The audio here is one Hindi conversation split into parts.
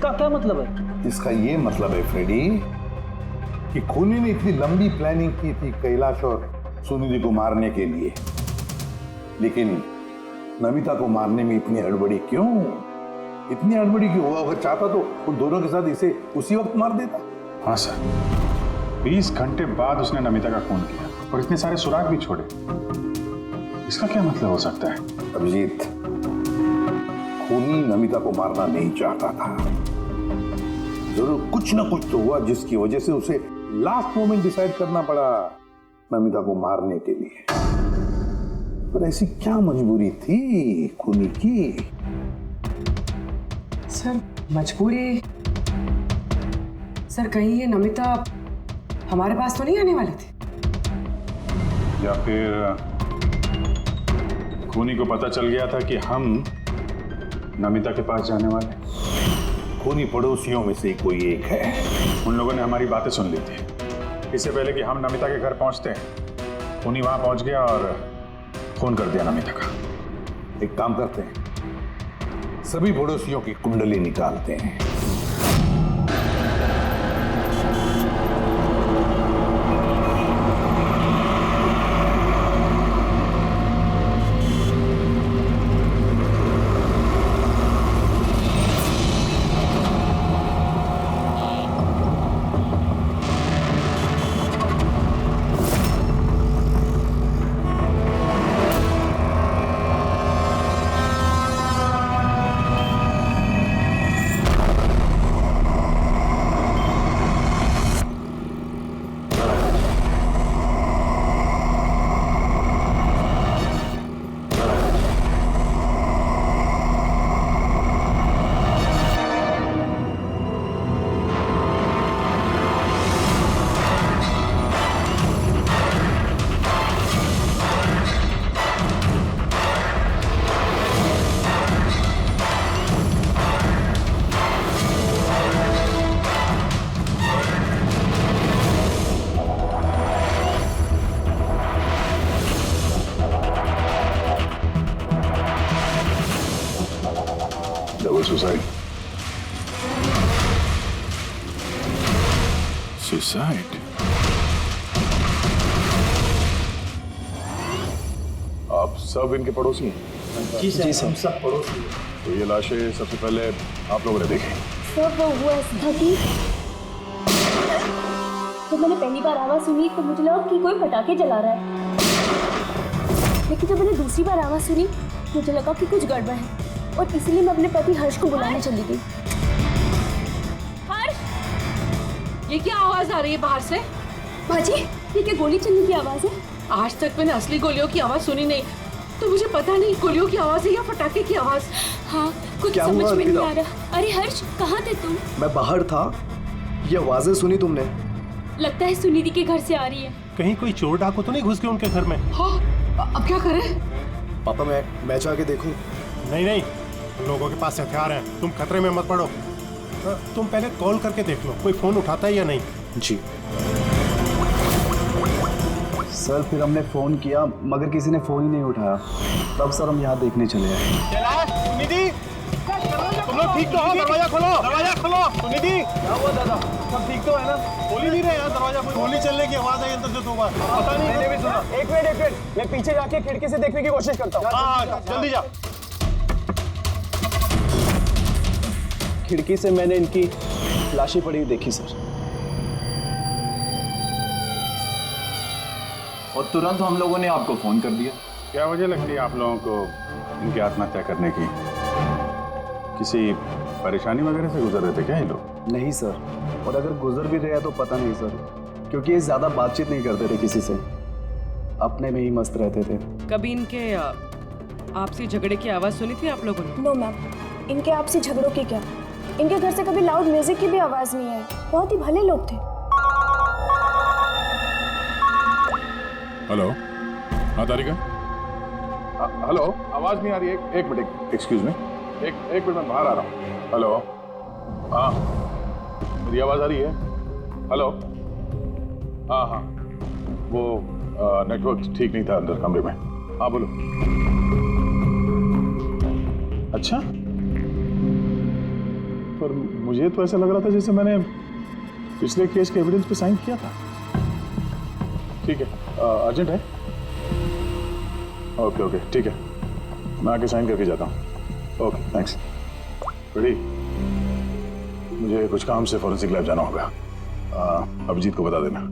इसका क्या मतलब है? इसका ये मतलब है फ्रेडी कि खूनी ने इतनी लंबी प्लानिंग की थी कैलाश और सुनिधि को मारने के लिए, लेकिन नमिता को मारने में इतनी हड़बड़ी क्यों? इतनी हड़बड़ी क्यों? वो अगर चाहता तो उन दोनों के साथ इसे उसी वक्त मार देता। हाँ सर, 20 घंटे बाद उसने नमिता का खून किया और इतने सारे सुराग भी छोड़े। इसका क्या मतलब हो सकता है? अभिजीत, खूनी नमिता को मारना नहीं चाहता था। जरूर कुछ ना कुछ तो हुआ जिसकी वजह से उसे लास्ट मोमेंट डिसाइड करना पड़ा नमिता को मारने के लिए। पर ऐसी क्या मजबूरी थी खूनी की? सर मजबूरी, सर कहीं ये नमिता हमारे पास तो नहीं आने वाली थी? या फिर खूनी को पता चल गया था कि हम नमिता के पास जाने वाले? खूनी पड़ोसियों में से कोई एक है। उन लोगों ने हमारी बातें सुन ली थी। इससे पहले कि हम नमिता के घर पहुंचते, खूनी वहां पहुंच गया और फोन कर दिया नमिता का। एक काम करते हैं, सभी पड़ोसियों की कुंडली निकालते हैं। सुसाइड? आप सब इनके पड़ोसी हैं? जी सर, हम सब पड़ोसी हैं। तो ये लाशें सबसे पहले आप लोगों ने देखी? सर वो हुआ था कि जब मैंने पहली बार आवाज सुनी तो मुझे लगा कि कोई पटाखे जला रहा है, लेकिन जब मैंने दूसरी बार आवाज सुनी मुझे लगा कि कुछ गड़बड़ है और इसलिए मैं अपने पति हर्ष को बुलाने चली गई। हर्ष, ये क्या आवाज आ रही है बाहर से? भाजी ये क्या गोली चलने की आवाज है? आज तक मैंने असली गोलियों की आवाज सुनी नहीं, तो मुझे पता नहीं गोलियों की आवाज है या पटाखे की आवाज। हाँ कुछ समझ में नहीं आ रहा। अरे हर्ष कहाँ थे तुम? मैं बाहर था, ये आवाजें सुनी तुमने? लगता है सुनिधि के घर से आ रही है। कहीं कोई चोर डाकू तो नहीं घुस गए उनके घर में? हाँ, अब क्या करें? पापा मैं जाके देखूं? नहीं नहीं, उन लोगों के पास हथियार हैं, तुम खतरे में मत पड़ो। तुम पहले कॉल करके देख लो कोई फोन उठाता है या नहीं। जी सर, फिर हमने फोन किया मगर किसी ने फोन ही नहीं उठाया, तब सर हम यहाँ देखने चले आए। सुनिधि, तुम लोग ठीक तो हो? दरवाजा खोलो, दरवाजा खोलो। सुनिधि, क्या हुआ दादा? सब ठीक तो है ना? खोल ही नहीं रहे यार दरवाजा। गोली चलने की आवाज आई अंदर से दो बार। पता नहीं, मैंने भी सुना। एक मिनट, मैं पीछे जाके खिड़की से देखने की कोशिश करता हूँ। हाँ जल्दी जा। खिड़की से मैंने इनकी लाशें पड़ी हुई देखी सर, और तुरंत हम लोगों ने आपको फोन कर दिया। क्या वजह लगती है आप लोगों को इनकी आत्महत्या करने की? किसी परेशानी वगैरह से गुजर रहे थे क्या ये लोग? नहीं सर, और अगर गुजर भी रहा तो पता नहीं सर, क्योंकि ये ज्यादा बातचीत नहीं करते थे किसी से, अपने में ही मस्त रहते थे। कभी इनके आपसी झगड़े की आवाज सुनी थी आप लोगों ने? नो मैम, इनके आपसी झगड़ों की क्या, इनके घर से कभी लाउड म्यूजिक की भी आवाज नहीं आई। बहुत ही भले लोग थे। हेलो, हाँ तारिका। हेलो, आवाज नहीं आ रही है। एक मिनट, एक्सक्यूज मी, एक मिनट, मैं बाहर आ रहा हूँ। हेलो, हाँ मेरी आवाज आ रही है? हेलो, हाँ वो नेटवर्क ठीक नहीं था अंदर कमरे में। हाँ बोलो। अच्छा, पर मुझे तो ऐसा लग रहा था जैसे मैंने पिछले केस के एविडेंस पे साइन किया था। ठीक है, अर्जेंट है? ओके ओके ठीक है, मैं आके साइन करके जाता हूँ। Okay thanks. रेडी, मुझे कुछ काम से फॉरेंसिक लैब जाना होगा। अभिजीत को बता देना।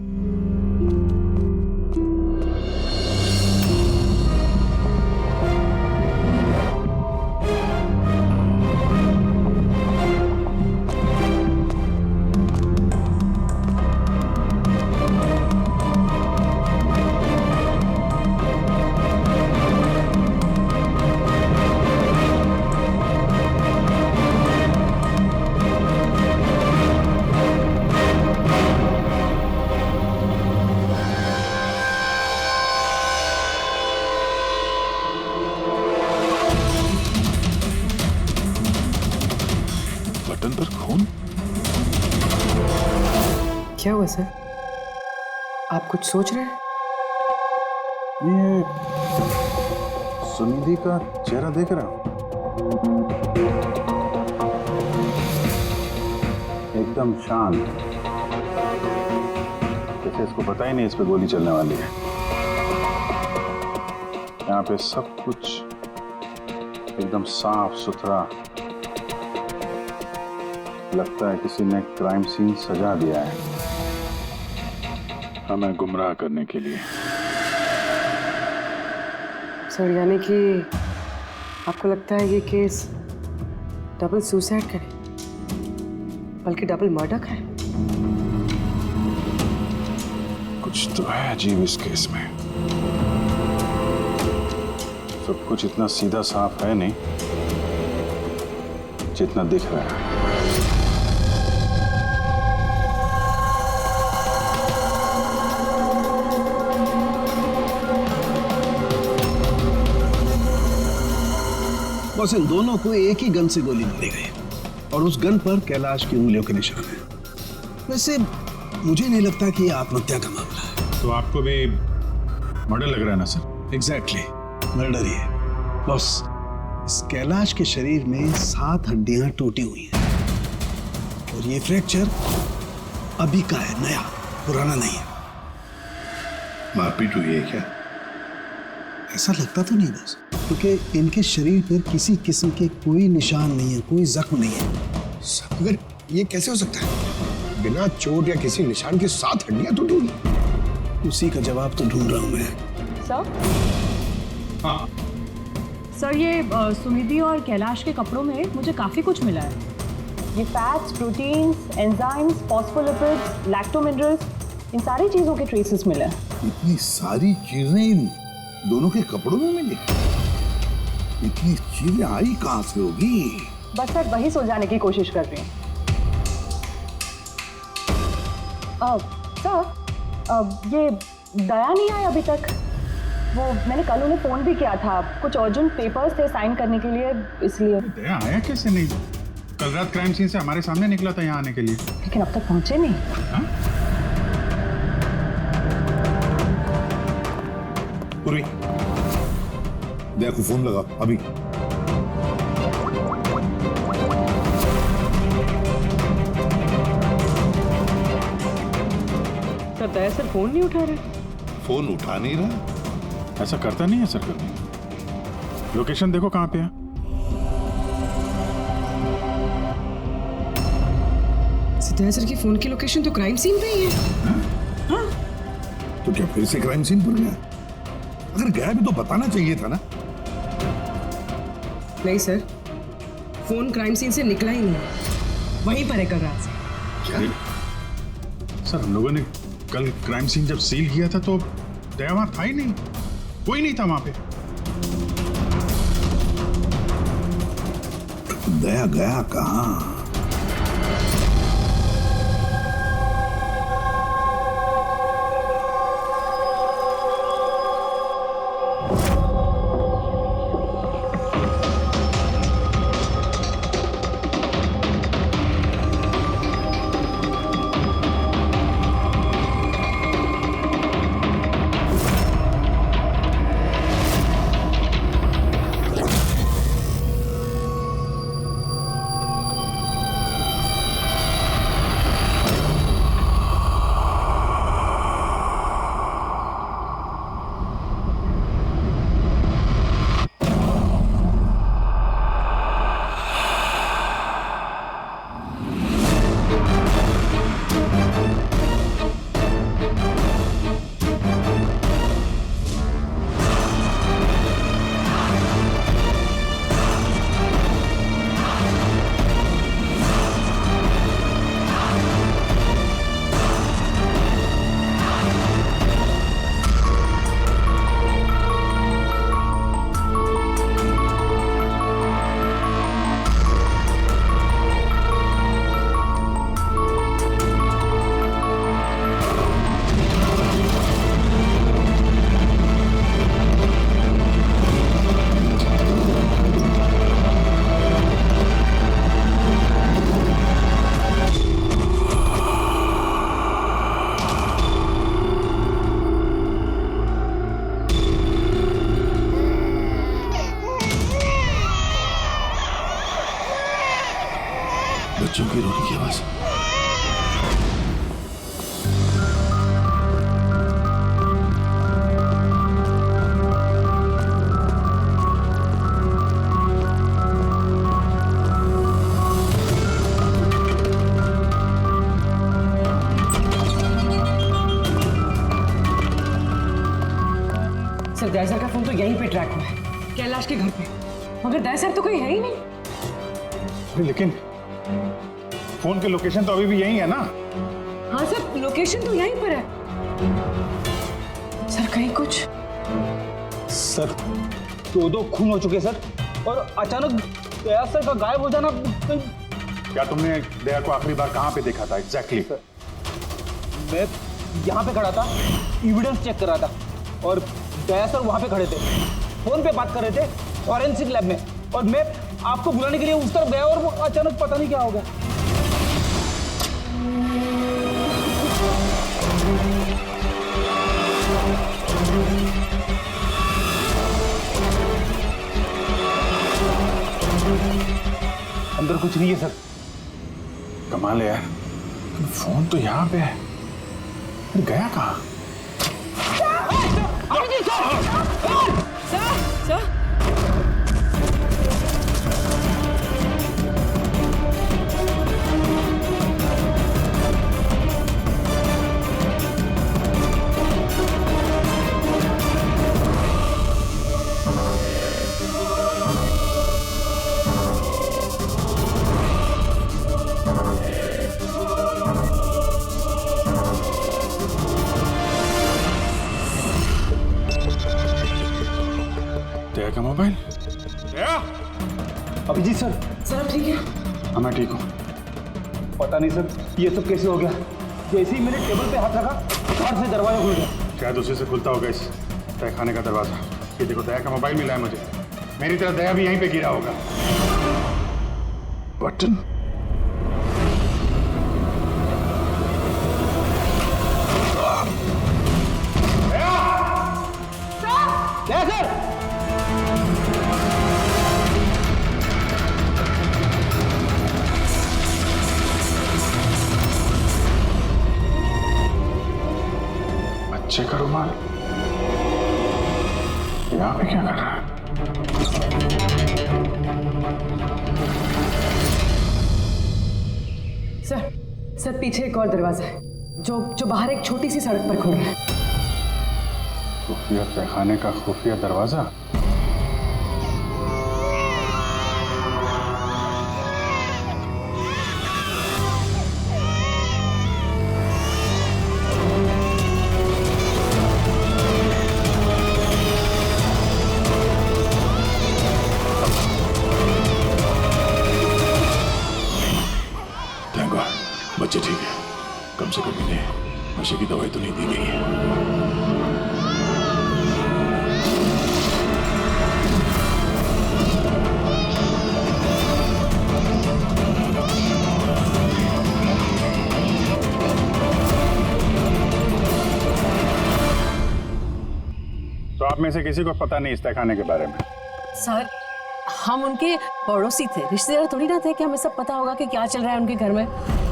बटन पर खून? क्या हुआ सर? आप कुछ सोच रहे हैं? ये सुनिधि का चेहरा देख रहा हूं, एकदम शांत, जैसे इसको पता ही नहीं इस पे गोली चलने वाली है। यहाँ पे सब कुछ एकदम साफ सुथरा, लगता है किसी ने क्राइम सीन सजा दिया है हमें गुमराह करने के लिए। सर यानी कि आपको लगता है ये केस डबल सुसाइड का है, बल्कि डबल मर्डर का है? कुछ तो है अजीब इस केस में। सब कुछ इतना सीधा साफ है नहीं जितना दिख रहा है। बस इन दोनों को एक ही गन से गोली मारी गई और उस गन पर कैलाश की उंगलियों के निशान हैं। वैसे मुझे नहीं लगता कि ये आत्महत्या का मामला है। तो आपको भी मर्डर लग रहा है ना सर? एग्जैक्टली, मर्डर ही है। बस इस कैलाश के शरीर में 7 हड्डियां टूटी हुई हैं और ये फ्रैक्चर अभी का है, नया, पुराना नहीं है। मारपीट हुई है क्या? ऐसा लगता तो नहीं बस, क्योंकि इनके शरीर पर किसी किस्म के कोई निशान नहीं है, कोई जख्म नहीं है। मगर ये कैसे हो सकता है? बिना चोट या किसी निशान के 7 हड्डियां टूटी हुई। उसी का जवाब तो ढूंढ रहा हूं मैं। सर? हाँ सर ये सुनिधि और कैलाश के कपड़ों में मुझे काफ़ी कुछ मिला है। ये फैट्स, प्रोटीन्स, एंजाइम्स, फॉस्फोलिपिड्स, लैक्टोमिनरल्स, इन सारी चीज़ों के ट्रेसेस मिले हैं। इतनी सारी चीजें इन दोनों के कपड़ों में मिली? इतनी चीजें आई कहां से होगी? बस सर वही सुलझाने की कोशिश कर रही हूँ। सर ये दया नहीं आया अभी तक। वो मैंने कल उन्हें फ़ोन भी किया था, कुछ अर्जेंट पेपर्स थे साइन करने के लिए, इसलिए। दया आया कैसे नहीं? कल रात क्राइम सीन से हमारे सामने निकला था यहाँ आने के लिए। लेकिन अब तक पहुंचे नहीं। पूरी दया को फोन लगा अभी। सर दया सर फोन नहीं उठा रहे। फोन उठा नहीं रहा। ऐसा करता नहीं है सर कभी। लोकेशन देखो कहाँ पे है। दया सर की फोन की लोकेशन तो क्राइम सीन पे ही है। तो क्या फिर से क्राइम सीन पर गया? अगर गया भी तो बताना चाहिए था ना। नहीं सर, फोन क्राइम सीन से निकला ही नहीं, वहीं पर है कल रात से। क्या? सर हम लोगों ने कल क्राइम सीन जब सील किया था तो दया वहां था ही नहीं, कोई नहीं था वहां पे। दया गया कहाँ? बच्चों की रोने की आवाज। सर दया का फोन तो यहीं पे ट्रैक हुआ है, कैलाश के घर पे, मगर दया तो कोई है ही नहीं। लेकिन फोन के लोकेशन तो अभी भी यही है ना? हाँ सर, लोकेशन तो यहीं पर है। सर कहीं कुछ? सर दो खून हो चुके सर, और अचानक दया सर का गायब हो जाना। क्या तुमने दया को आखिरी बार कहाँ पे देखा था एग्जैक्टली? मैं यहाँ पे खड़ा था, एविडेंस चेक कर रहा था, और दया सर वहाँ पे खड़े थे, फोन पे बात कर रहे थे फॉरेंसिक लैब में, और मैं आपको बुलाने के लिए उस तरफ गया और वो अचानक पता नहीं क्या हो गया। अंदर कुछ नहीं है सर। कमाल है यार, फोन तो यहाँ पे है, फिर गया कहाँ? दया का मोबाइल? दया? अभिजीत सर। सर ठीक है? हाँ मैं ठीक हूँ। पता नहीं सर ये सब कैसे हो गया, जैसे ही मैंने टेबल पे हाथ रखा बाहर से दरवाजा खुल गया। शायद उसी से खुलता होगा इस तहखाने का दरवाजा। ये देखो दया का मोबाइल मिला है मुझे, मेरी तरह दया भी यहीं पे गिरा होगा। बटन? दया सर! बच्चे का रुमाल यहाँ पे क्या कर रहा है? सर पीछे एक और दरवाजा है जो बाहर एक छोटी सी सड़क पर खुल रहा है। खुफिया तहखाने का खुफिया दरवाजा? बच्चे ठीक है, कम से कम इन्हें नशे की दवाई तो नहीं दी गई है। तो आप में से किसी को पता नहीं इस तहखाने के बारे में? सर हम उनके पड़ोसी थे, रिश्तेदार थोड़ी ना थे कि हमें सब पता होगा कि क्या चल रहा है उनके घर में।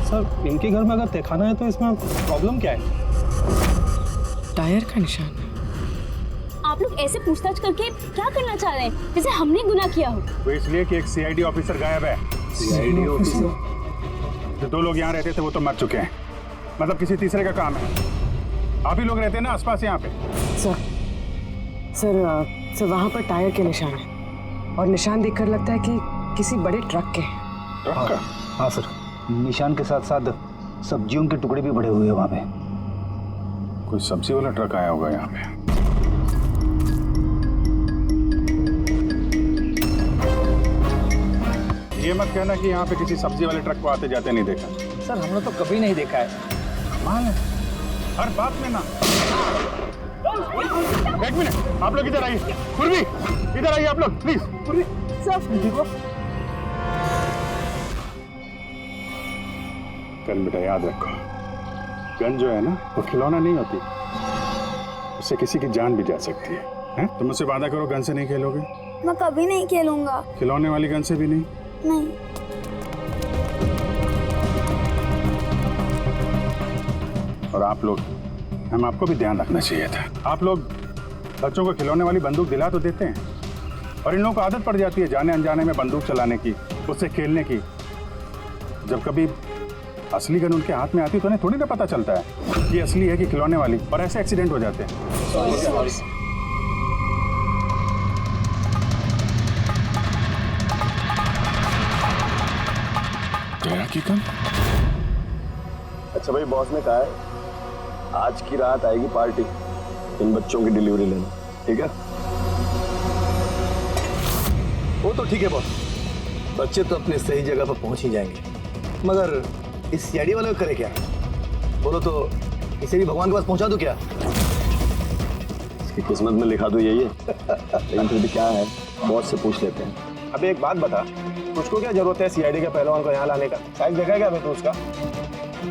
सर इनके घर में अगर तहखाना है तो इसमें प्रॉब्लम क्या है? टायर का निशान। आप लोग ऐसे पूछताछ करके क्या करना चाह रहे हैं, जैसे हमने गुनाह किया हो? वो इसलिए कि एक सीआईडी ऑफिसर गायब है। CID officer? जो 2 लोग यहाँ रहते थे वो तो मर चुके हैं, मतलब किसी तीसरे का काम है। आप ही लोग रहते हैं ना आसपास यहाँ पे? सर वहाँ पर टायर के निशान है, और निशान देखकर लगता है कि किसी बड़े ट्रक के हैं। ट्रक का? हाँ सर, निशान के साथ साथ सब्जियों के टुकड़े भी पड़े हुए हैं वहाँ पे। कोई सब्जी वाला ट्रक आया होगा यहाँ पे। ये मत कहना कि यहाँ पे किसी सब्जी वाले ट्रक को आते जाते नहीं देखा। सर हमने तो कभी नहीं देखा है। कमाल है, हर बात में ना। एक मिनट, आप लोग इधर आइए। पूर्वी इधर आइए आप लोग प्लीज। पूर्वी देखो। गन बेटा याद रखो, गन जो है ना वो खिलौना नहीं होती, उससे किसी की जान भी जा सकती है, हैं? तुम मुझसे वादा करो गन से नहीं खेलोगे। मैं कभी नहीं खेलूंगा। खिलौने वाली गन से भी नहीं? नहीं। और आप लोग, मैम आपको भी ध्यान रखना चाहिए था। आप लोग बच्चों को खिलौने वाली बंदूक दिला तो देते हैं, और इन लोगों को आदत पड़ जाती है जाने अनजाने में बंदूक चलाने की, उससे खेलने की। जब कभी असली गन उनके हाथ में आती तो उन्हें थोड़ी ना पता चलता है कि असली है कि खिलौने वाली, और ऐसे एक्सीडेंट हो जाते हैं। जया की कम। अच्छा भाई, बॉस ने कहा है आज की रात आएगी पार्टी, इन बच्चों की डिलीवरी लेना, ठीक है? वो तो ठीक है बॉस, बच्चे तो अपने सही जगह पर पहुंच ही जाएंगे, मगर इस सीआईडी वाले को करे क्या? बोलो तो इसे भी भगवान के पास पहुंचा दो क्या? इसकी किस्मत में लिखा तो यही है। लेकिन फिर भी क्या है, बॉस से पूछ लेते हैं। अबे एक बात बता, तुझको क्या जरूरत है सीआईडी के पहलवान को यहाँ लाने का? साइज देखा है क्या अबे तू उसका?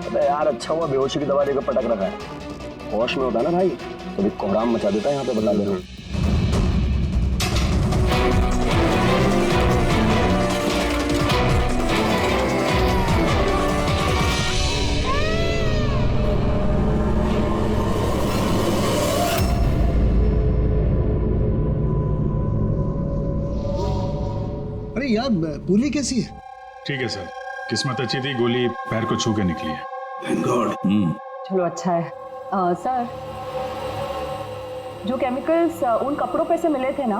अबे यार, अच्छा हुआ बेहोशी की दवा देकर पटक रखा है। होश में होता ना भाई तो भी कोहराम मचा देता है यहाँ पे, बता देना। अरे यार, गोली कैसी है? ठीक है सर, किस्मत अच्छी थी, गोली पैर को छू के निकली है। Thank God. चलो अच्छा है। सर, जो केमिकल्स उन कपड़ों पे से मिले थे ना,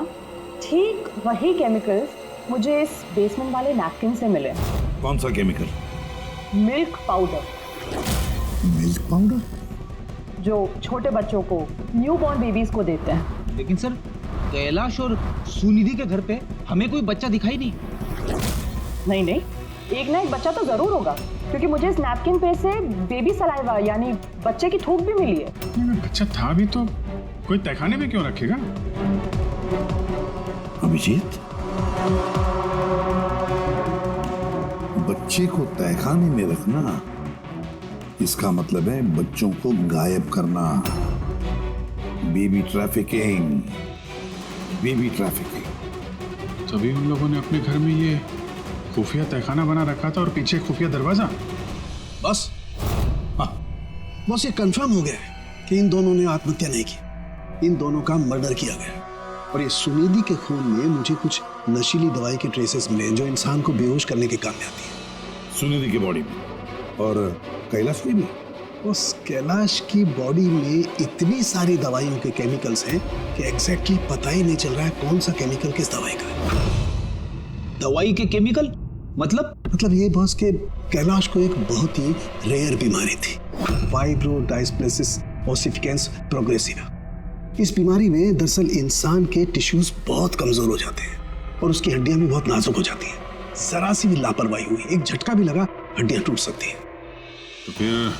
ठीक वही केमिकल्स मुझे इस बेसमेंट वाले नैपकिन से मिले। कौन सा chemical? Milk powder, milk powder? जो छोटे बच्चों को, न्यू बॉर्न बेबीज को देते हैं। लेकिन सर, कैलाश और सुनिधि के घर पे हमें कोई बच्चा दिखाई नहीं। नहीं, एक ना एक बच्चा तो जरूर होगा, क्योंकि मुझे इस नैपकिन पे से बेबी सलाइवा यानी बच्चे की थूक भी मिली है। बच्चा था भी तो कोई तहखाने में क्यों रखेगा? अभिजीत, बच्चे को तहखाने में रखना, इसका मतलब है बच्चों को गायब करना। Baby trafficking, baby trafficking. तभी उन लोगों ने अपने घर में ये खुफिया तहखाना बना रखा था और पीछे खुफिया दरवाजा। बस हाँ, बस ये कंफर्म हो गया है कि इन दोनों ने आत्महत्या नहीं की, इन दोनों का मर्डर किया गया। और ये सुनिधि के खून में मुझे कुछ नशीली दवाई के ट्रेसेस मिले जो इंसान को बेहोश करने के काम में आती है। सुनिधि की बॉडी में और कैलाश में भी। उस कैलाश की बॉडी में इतनी सारी दवाइयों के केमिकल्स हैं कि एग्जैक्टली पता ही नहीं चल रहा है कौन सा केमिकल किस दवाई का है। दवाई के केमिकल मतलब ये बॉस के कैलाश को एक बहुत ही रेयर बीमारी थी, फाइब्रोडायस्प्लेसिस ओसिफिकेंस प्रोग्रेसिवा। इस बीमारी में दरअसल इंसान के टिश्यूज बहुत कमजोर हो जाते हैं और उसकी हड्डियां भी बहुत नाजुक हो जाती हैं। जरा सी भी लापरवाही हुई, एक झटका भी लगा, हड्डियां टूट सकती हैं। तो फिर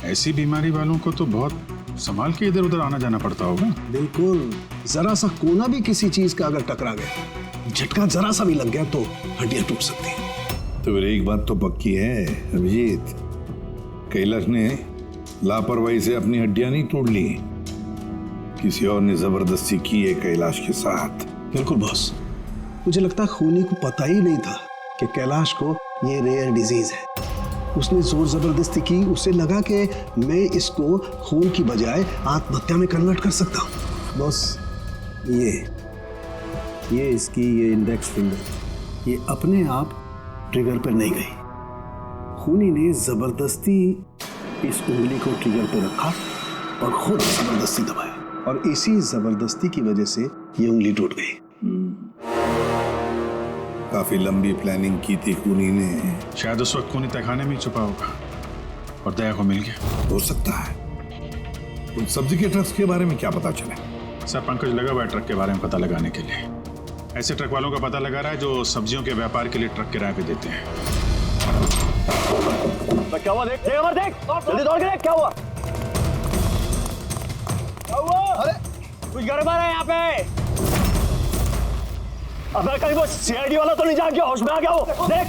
ऐसी बीमारी वालों को तो बहुत संभाल के इधर उधर आना जाना पड़ता होगा। बिल्कुल, जरा सा कोना भी किसी चीज का अगर टकरा गया, झटका जरा सा भी लग गया तो हड्डियां टूट सकती हैं। तो फिर एक बात तो पक्की है अभिजीत, कैलाश ने लापरवाही से अपनी हड्डियां नहीं तोड़ ली, किसी और ने जबरदस्ती की है कैलाश के साथ। बिल्कुल बॉस, मुझे लगता है खूनी को पता ही नहीं था कि कैलाश को ये रेयर डिजीज है। उसने जोर जबरदस्ती की, उसे लगा कि मैं इसको खून की बजाय आत्महत्या में कन्वर्ट कर सकता हूँ। बॉस, ये इसकी ये इंडेक्स फिंगर, ये अपने आप ट्रिगर पर नहीं गई। खूनी ने जबरदस्ती इस उंगली को ट्रिगर पर रखा और खुद जबरदस्ती दबाया, और इसी जबरदस्ती की वजह से ये उंगली टूट गई। काफी लंबी प्लानिंग की थी खूनी ने। शायद उस वक्त खूनी तहखाने में ही छुपा होगा और दया को मिल गया। हो सकता है। उन सब्जी के ट्रक्स के बारे में क्या पता चला? सर, पंकज लगा हुआ है ट्रक के बारे में पता लगाने के लिए। ऐसे ट्रक वालों का पता लगा रहा है जो सब्जियों के व्यापार के लिए ट्रक किराए पे देते हैं। क्या हुआ? देख जल्दी दौड़ के देख, क्या हुआ? अरे कुछ गड़बड़ है यहाँ पे। अबे कहीं वो सीआईडी वाला तो नहीं जाग गया, होश में आ गया वो? देख।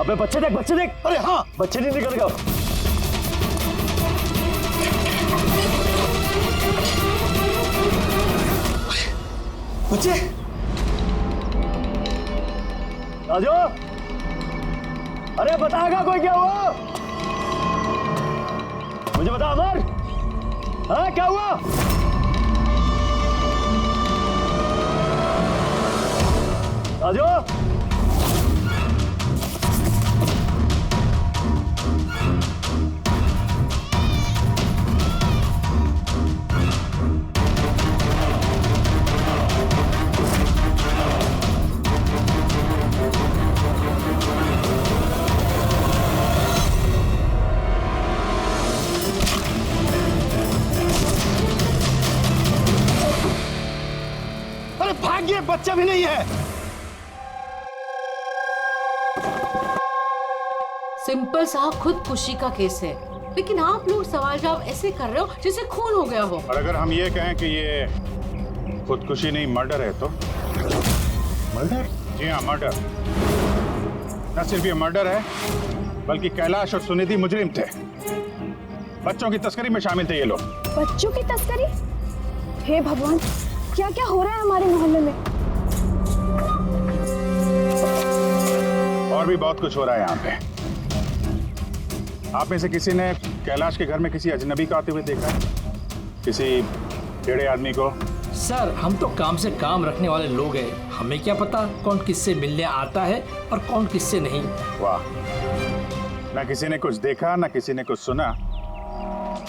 अबे बच्चे देख, बच्चे देख। अरे हाँ, बच्चे नहीं निकल गए। बच्चे राजू, अरे बताएगा कोई क्या हुआ? मुझे बता अमर, हाँ क्या हुआ? राजू, अरे भाग्य, बच्चा भी नहीं है। सिंपल सा खुदकुशी का केस है, लेकिन आप लोग सवाल जवाब ऐसे कर रहे हो जैसे खून हो गया हो। और अगर हम ये कहें कि ये खुदकुशी नहीं मर्डर है तो? मर्डर? जी हाँ, मर्डर। न सिर्फ ये मर्डर है, बल्कि कैलाश और सुनिधि मुजरिम थे। बच्चों की तस्करी में शामिल थे ये लोग। बच्चों की तस्करी? हे भगवान, क्या क्या हो रहा है हमारे मोहल्ले में? और भी बहुत कुछ हो रहा है यहाँ पे। आप में से किसी ने कैलाश के घर में किसी अजनबी को आते हुए देखा है? किसी टेढ़े आदमी को? सर, हम तो काम से काम रखने वाले लोग हैं, हमें क्या पता कौन किससे मिलने आता है और कौन किससे नहीं। वाह, ना किसी ने कुछ देखा, ना किसी ने कुछ सुना,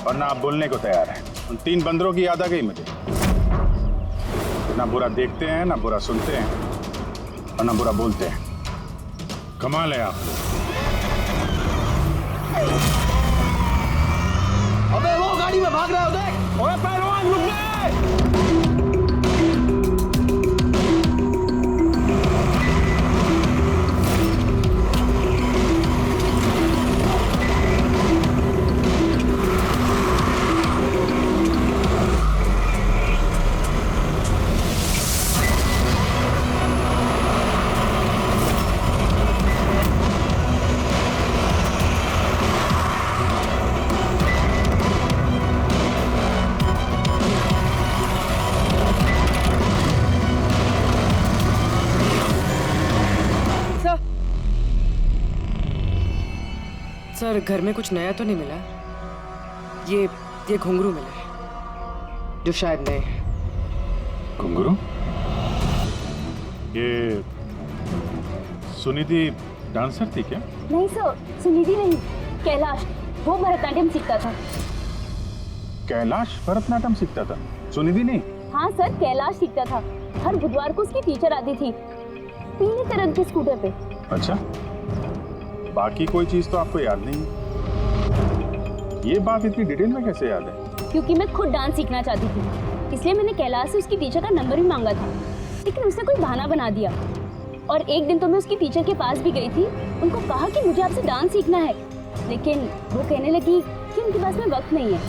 और ना आप बोलने को तैयार हैं। उन 3 बंदरों की याद आ गई मुझे। ना बुरा देखते हैं, ना बुरा सुनते हैं, और ना बुरा बोलते हैं। कमाल है आप। अबे वो गाड़ी में भाग रहा है, देख। ओए पहलवान, रुक गए। सर, घर में कुछ नया तो नहीं मिला? ये घुंघरू मिला है, जो शायद नए हैं। घुंघरू? ये सुनिधि डांसर थी क्या? नहीं सर, सुनिधि नहीं, कैलाश। वो भरतनाट्यम सीखता था। कैलाश भरतनाट्यम सीखता था, सुनिधि नहीं? हाँ सर, कैलाश सीखता था। हर बुधवार को उसकी टीचर आती थी, पीले तरह के स्कूटर पे। अच्छा, बाकी कोई चीज तो आपको याद नहीं है? ये बात इतनी डिटेल में कैसे याद है? क्योंकि मैं खुद डांस सीखना चाहती थी, इसलिए मैंने कैलाश से उसकी टीचर का नंबर भी मांगा था, लेकिन उसने कोई बहाना बना दिया। और एक दिन तो मैं उसकी टीचर के पास भी गई थी, उनको कहा कि मुझे आपसे डांस सीखना है, लेकिन वो कहने लगी कि उनके पास में वक्त नहीं है।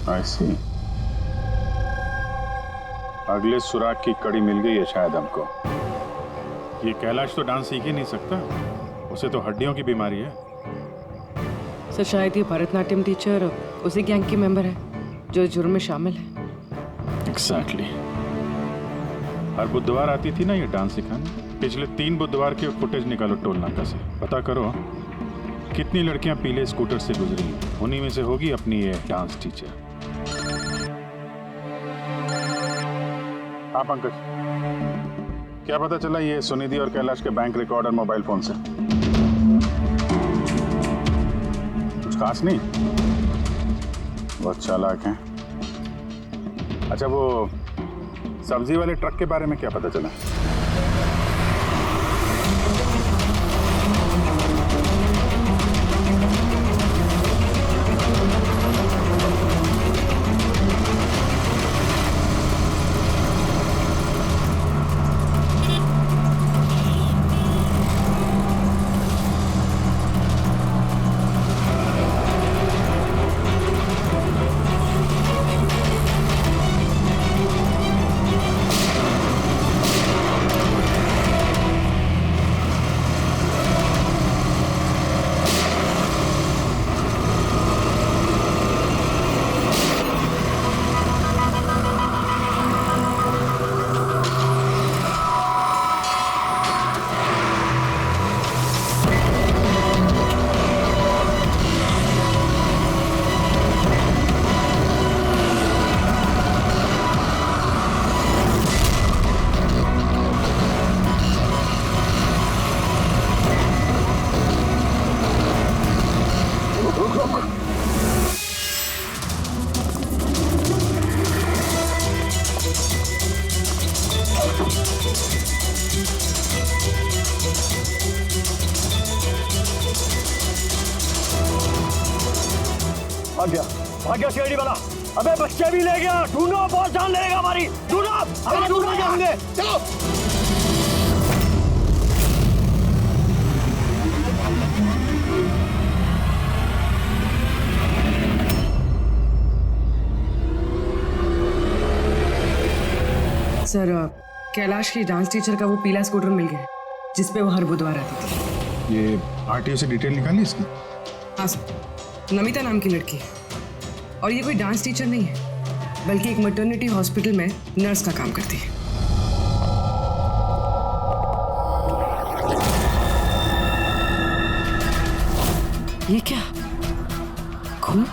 I see। अगले सुराग की कड़ी मिल गई है शायद हमको। ये कैलाश तो डांस सीख ही नहीं सकता, उसे तो हड्डियों की बीमारी है। सर, शायद ये भरतनाट्यम टीचर उसी गैंग की मेंबर है जो जुर्म में शामिल है। एग्जैक्टली। हर बुधवार आती थी ना ये डांस सिखाने। पिछले 3 बुधवार के फुटेज निकालो टोल नाका से, पता करो कितनी लड़कियां पीले स्कूटर से गुजरी। उन्हीं में से होगी अपनी ये डांस टीचर। हाँ पंकज, क्या पता चला ये सुनिधि और कैलाश के बैंक रिकॉर्ड और मोबाइल फोन से? कुछ खास नहीं, बहुत चालाक हैं। अच्छा, वो सब्जी वाले ट्रक के बारे में क्या पता चला? सीआईडी वाला। अबे बच्चे भी ले गया, ढूंढो, बहुत जान लेगा हमारी, ढूंढो, हम ढूंढ जाएंगे, चलो। सर, कैलाश की डांस टीचर का वो पीला स्कूटर मिल गया जिसपे वो हर बुधवार आती थी। ये आरटीओ से डिटेल निकाली इसकी? हाँ सर, नमिता नाम की लड़की है और ये कोई डांस टीचर नहीं है बल्कि एक मैटरनिटी हॉस्पिटल में नर्स का काम करती है। ये क्या खून?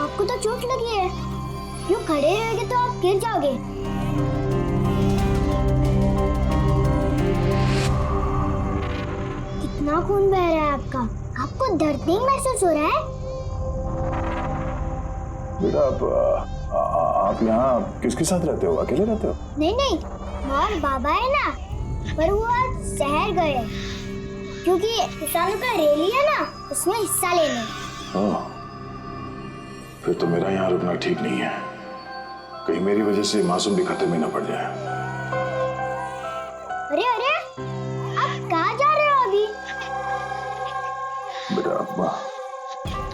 आपको तो चोट लगी है, यूं खड़े रहेंगे तो आप गिर जाओगे। कितना खून बह रहा है आपका, आपको दर्द नहीं महसूस हो रहा है? बेटा आप यहाँ किसके साथ रहते हो, अकेले रहते हो? नहीं नहीं, और बाबा है ना, पर वो आज शहर गए क्योंकि किसानों का रैली है ना, उसमें हिस्सा लेने। फिर तो मेरा यहाँ रुकना ठीक नहीं है, कहीं मेरी वजह से मासूम भी खतरे में न पड़ जाए। अरे अरे, आप कहाँ जा रहे हो अभी? बेटा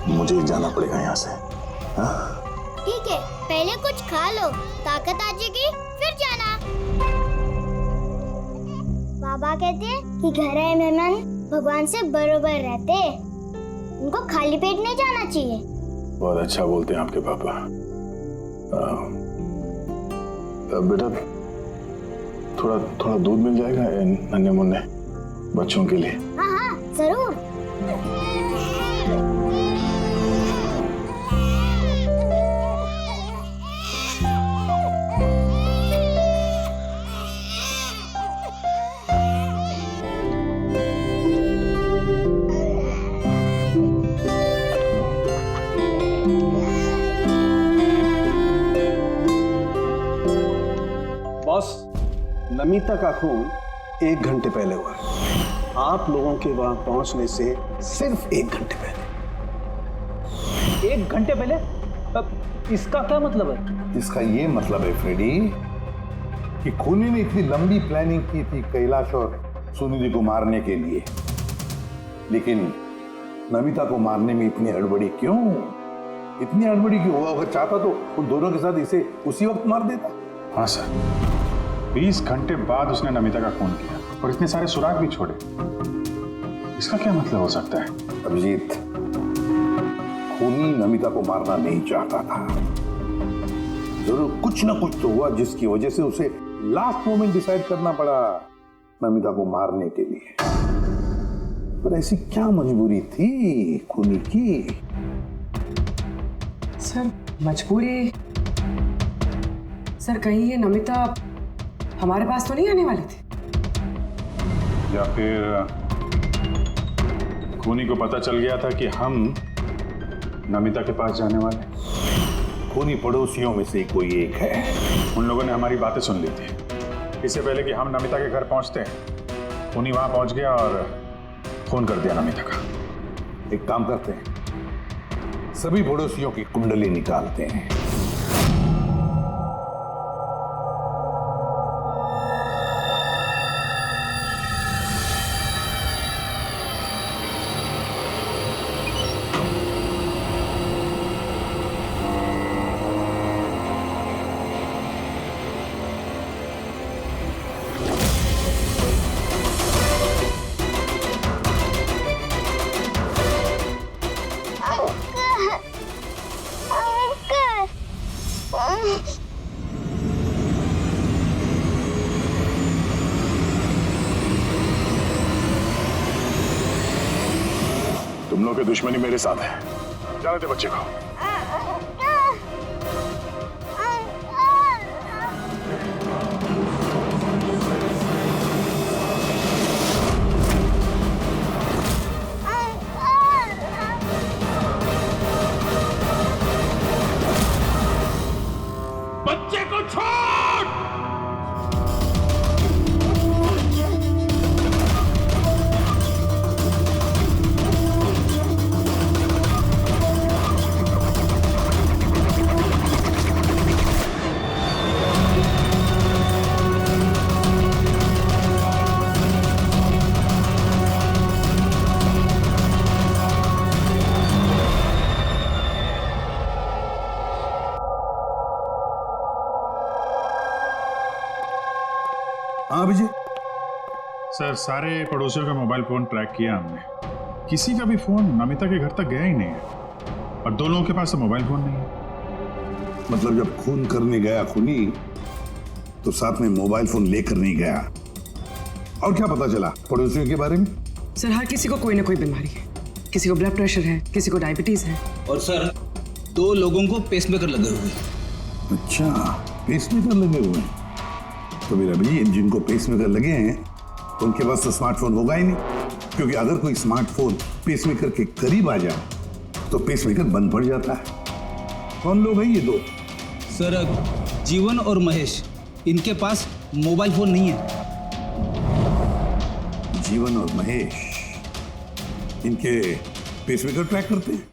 मुझे जाना पड़ेगा यहाँ से। ठीक है, पहले कुछ खा लो, ताकत आ जाएगी फिर जाना। बाबा कहते हैं कि घर आए मेहमान भगवान से बरोबर रहते, उनको खाली पेट नहीं जाना चाहिए। बहुत अच्छा बोलते हैं आपके पापा। बेटा थोड़ा दूध मिल जाएगा नन्हे मुन्ने बच्चों के लिए? हाँ हाँ जरूर। नमिता का खून 1 घंटे पहले हुआ, आप लोगों के वहां पहुंचने से सिर्फ 1 घंटे पहले। 1 घंटे पहले? अब इसका क्या मतलब है? इसका ये मतलब है फ्रेडी कि खूनी ने इतनी लंबी प्लानिंग की थी कैलाश और सुनिधि को मारने के लिए, लेकिन नमिता को मारने में इतनी हड़बड़ी क्यों? इतनी हड़बड़ी क्यों? अगर चाहता तो उन दोनों के साथ इसे उसी वक्त मार देता। हाँ सर, 20 घंटे बाद उसने नमिता का खून किया और इतने सारे सुराग भी छोड़े। इसका क्या मतलब हो सकता है? अभिजीत, खूनी नमिता को मारना नहीं चाहता था। जरूर कुछ ना कुछ तो हुआ जिसकी वजह से उसे लास्ट मोमेंट डिसाइड करना पड़ा नमिता को मारने के लिए। पर ऐसी क्या मजबूरी थी खूनी की? सर मजबूरी, सर कहीं ये नमिता हमारे पास तो नहीं आने वाली थी? या फिर खूनी को पता चल गया था कि हम नमिता के पास जाने वाले? खूनी पड़ोसियों में से कोई एक है। उन लोगों ने हमारी बातें सुन ली थी। इससे पहले कि हम नमिता के घर पहुंचते, खूनी वहां पहुंच गया और फोन कर दिया नमिता का। एक काम करते हैं, सभी पड़ोसियों की कुंडली निकालते हैं। तुम लोग की दुश्मनी मेरे साथ है। जाने दे बच्चे को। बच्चे को छोड़। हाँ अभिजीत। सर सारे पड़ोसियों का मोबाइल फोन ट्रैक किया हमने, किसी का भी फोन नमिता के घर तक गया ही नहीं है और दो लोगों के पास तो मोबाइल फोन नहीं है। मतलब जब खून करने गया खूनी तो साथ में मोबाइल फोन लेकर नहीं गया। और क्या पता चला पड़ोसियों के बारे में? सर हर किसी को कोई ना कोई बीमारी है, किसी को ब्लड प्रेशर है, किसी को डायबिटीज है। और सर 2 लोगों को पेसमेकर लगे हुए। अच्छा, पेसमेकर लगे हुए हैं। तो मेरा भी जिनको पेसमेकर लगे हैं उनके पास तो स्मार्टफोन होगा ही नहीं, क्योंकि अगर कोई स्मार्टफोन पेसमेकर के करीब आ जाए तो पेसमेकर बंद पड़ जाता है। कौन लोग हैं ये 2? सर जीवन और महेश, इनके पास मोबाइल फोन नहीं है। जीवन और महेश इनके पेसमेकर ट्रैक करते हैं।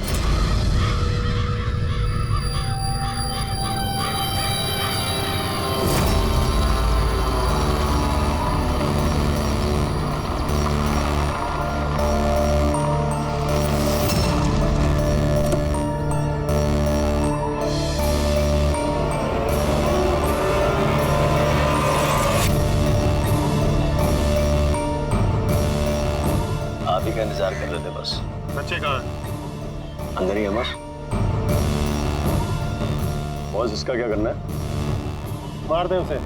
का इंतजार कर रहे थे बस। बच्चे कहाँ हैं? अंदर ही है बस। बॉस इसका क्या करना है? मार दे उसे।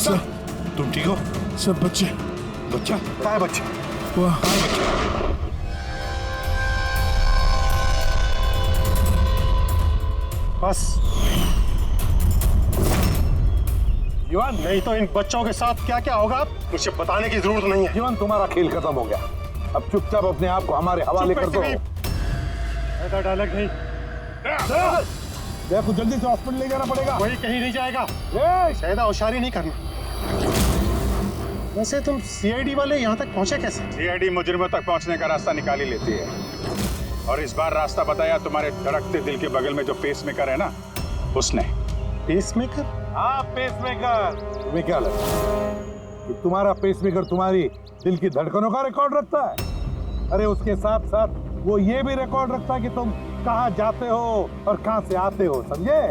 सर तुम ठीक हो? सब बच्चे बच्चा कहाँ है बच्चे? बस युवान, नहीं तो इन बच्चों के साथ क्या क्या होगा मुझे बताने की जरूरत नहीं है। जीवन, तुम्हारा खेल खत्म हो गया। अब चुपचाप अपने आप को हमारे हवाले कर दो। ऐसा डायलॉग नहीं। देखो जल्दी से हॉस्पिटल ले जाना पड़ेगा। वही कहीं नहीं जाएगा। ज्यादा होशियारी नहीं करना। वैसे तुम सीआईडी वाले यहाँ तक पहुँचे कैसे? सीआईडी मुजरिमों तक पहुंचने का रास्ता निकाल ही लेती है। और इस बार रास्ता बताया तुम्हारे धड़कते दिल के बगल में जो पेसमेकर है ना, उसने। पेसमेकर? हाँ, पेसमेकर। तुम्हें क्या लगता है कि तुम्हारा पेसमेकर तुम्हारी दिल की धड़कनों का रिकॉर्ड रखता है? अरे उसके साथ साथ वो ये भी रिकॉर्ड रखता है कि तुम कहाँ जाते हो और कहाँ से आते हो, समझे?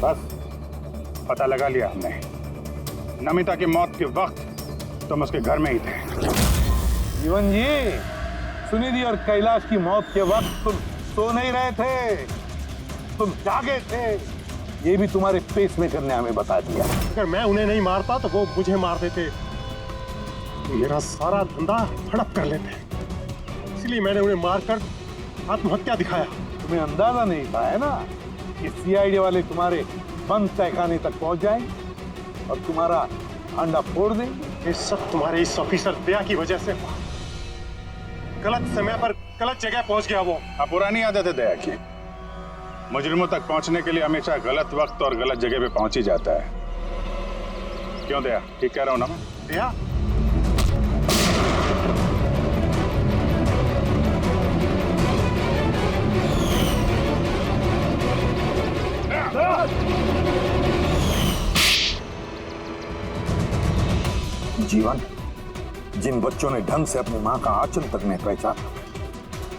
बस पता लगा लिया हमने। नमिता की मौत के वक्त तुम उसके घर में ही थे। जीवन जी, सुनिधि और कैलाश की मौत के वक्त तुम सो नहीं रहे थे, तुम जागे थे। ये भी तुम्हारे पेसमेकर ने हमें बता दिया। अगर मैं उन्हें नहीं मारता तो वो मुझे मार देते। मेरा सारा धंधा हड़प कर लेते। इसलिए मैंने उन्हें मारकर आत्महत्या दिखाया। तुम्हें अंदाजा नहीं था, है ना, कि सीआईडी वाले तुम्हारे बंद तहखाने तक पहुंच जाएंगे और तुम्हारा अंडा फोड़ देंगे। ये सब तुम्हारे इस ऑफिसर दया की वजह से हुआ। गलत समय पर गलत जगह पहुंच गया वो। अब पुरानी आदत है दया की। मुजरिमों तक पहुंचने के लिए हमेशा गलत वक्त और गलत जगह पे पहुंच ही जाता है। क्यों दया, ठीक कह रहा हूं ना मैं? दया? जीवन, जिन बच्चों ने ढंग से अपनी मां का आंचल तक नहीं पहचाना,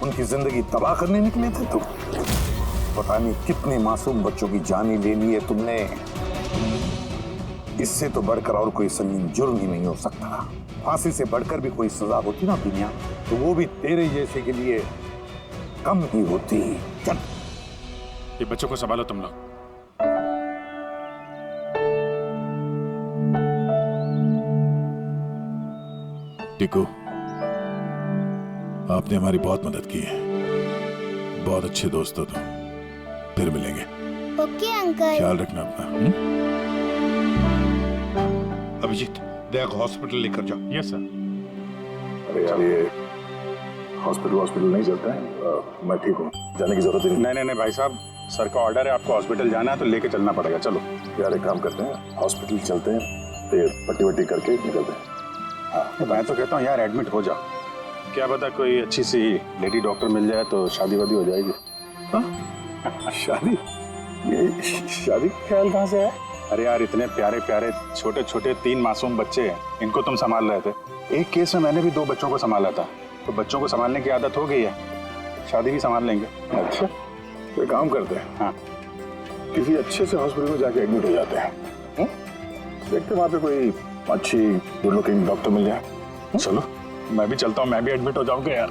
उनकी जिंदगी तबाह करने निकले थे तुम। पता नहीं कितने मासूम बच्चों की जान ही ले ली है तुमने। इससे तो बढ़कर और कोई संगीन जुर्म ही नहीं हो सकता। फांसी से बढ़कर भी कोई सजा होती ना दुनिया, तो वो भी तेरे जैसे के लिए कम ही होती। चल, ये बच्चों को संभालो तुम लोग। टिकू, आपने हमारी बहुत मदद की है। बहुत अच्छे दोस्त हो तुम। फिर मिलेंगे। Okay uncle. ख्याल रखना अपना। अभिजीत, दया को हॉस्पिटल लेकर जाओ। Yes sir. अरे यार, ये हॉस्पिटल नहीं चलता है। मैं ठीक हूँ, जाने की जरूरत ही नहीं। नहीं भाई साहब, सर का ऑर्डर है, आपको हॉस्पिटल जाना है तो लेके चलना पड़ेगा। चलो यार, एक काम करते हैं, हॉस्पिटल चलते हैं, फिर पट्टी वट्टी करके निकलते हैं। हाँ, मैं तो कहता हूँ यार एडमिट हो जाओ। क्या पता कोई अच्छी सी लेडी डॉक्टर मिल जाए तो शादी वादी हो जाएगी। शादी? ये शादी ख्याल कहाँ से है? अरे यार, इतने प्यारे प्यारे छोटे छोटे 3 मासूम बच्चे हैं, इनको तुम संभाल रहे थे। एक केस में मैंने भी 2 बच्चों को संभाला था, तो बच्चों को संभालने की आदत हो गई है, शादी भी संभाल लेंगे। अच्छा, तो एक काम करते हैं, हाँ, किसी अच्छे से हॉस्पिटल में जाके एडमिट हो जाते हैं। देखते वहाँ पे कोई अच्छी गुड लुकिंग डॉक्टर मिल जाए। चलो मैं भी चलता हूँ, मैं भी एडमिट हो जाऊंगा यार।